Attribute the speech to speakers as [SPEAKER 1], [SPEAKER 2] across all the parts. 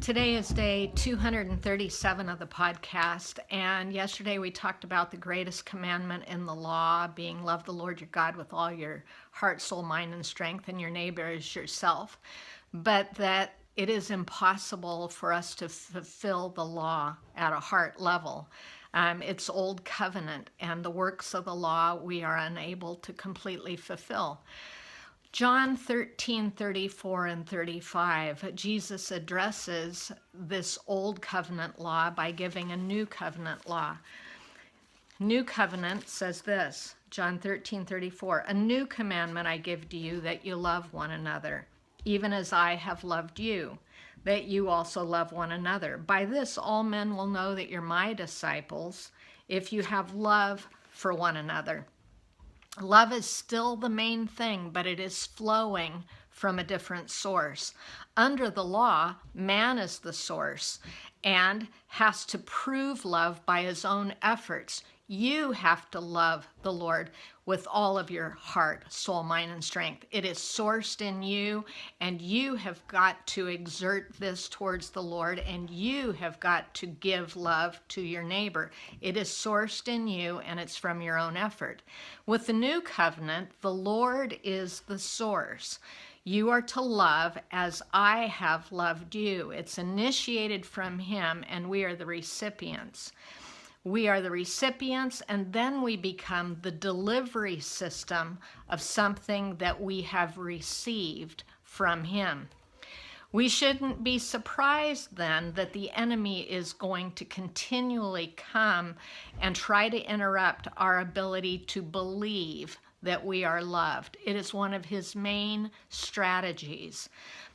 [SPEAKER 1] Today is day 237 of the podcast, and yesterday we talked about the greatest commandment in the law being love the Lord your God with all your heart, soul, mind, and strength, and your neighbor as yourself, but that it is impossible for us to fulfill the law at a heart level. It's old covenant, and the works of the law we are unable to completely fulfill. John 13:34 and 35, Jesus addresses this old covenant law by giving a new covenant law. New covenant says this, John 13:34, a new commandment I give to you, that you love one another, even as I have loved you, that you also love one another. By this all men will know that you're my disciples, if you have love for one another. Love is still the main thing, but it is flowing from a different source. Under the law, man is the source and has to prove love by his own efforts. You have to love the Lord with all of your heart, soul, mind, and strength. It is sourced in you, and you have got to exert this towards the Lord, and you have got to give love to your neighbor. It is sourced in you, and it's from your own effort. With the new covenant, the Lord is the source. You are to love as I have loved you. It's initiated from Him, and we are the recipients. We are the recipients, and then we become the delivery system of something that we have received from Him. We shouldn't be surprised then that the enemy is going to continually come and try to interrupt our ability to believe that we are loved. It is one of his main strategies.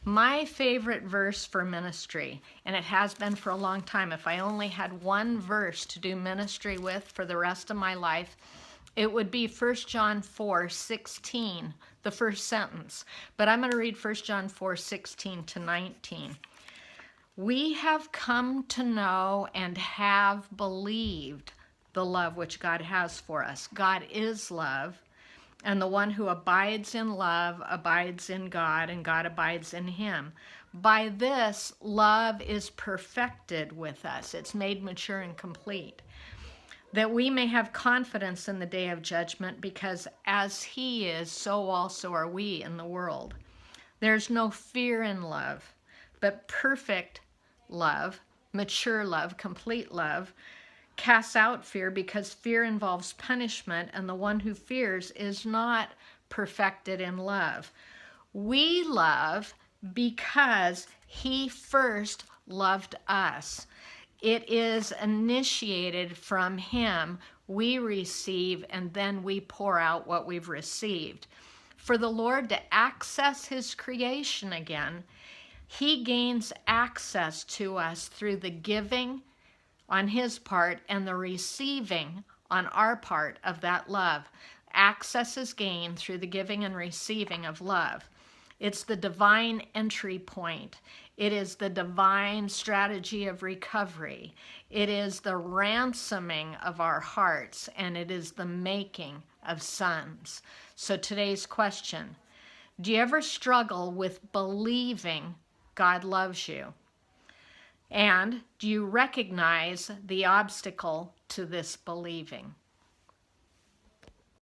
[SPEAKER 1] My favorite verse for ministry, and it has been for a long time, if I only had one verse to do ministry with for the rest of my life, it would be 1 John 4:16, the first sentence. But I'm going to read 1 John 4:16 to 19. We have come to know and have believed the love which God has for us. God is love. And the one who abides in love abides in God, and God abides in him. By this, love is perfected with us. It's made mature and complete, that we may have confidence in the day of judgment, because as he is, so also are we in the world. There's no fear in love, but perfect love, mature love, complete love, casts out fear, because fear involves punishment, and the one who fears is not perfected in love. We love because he first loved us. It is initiated from him. We receive, and then we pour out what we've received. For the Lord to access his creation again, he gains access to us through the giving on his part and the receiving on our part of that love. Access is gained through the giving and receiving of love. It's the divine entry point. It is the divine strategy of recovery. It is the ransoming of our hearts, and it is the making of sons. So today's question, do you ever struggle with believing God loves you? And do you recognize the obstacle to this believing?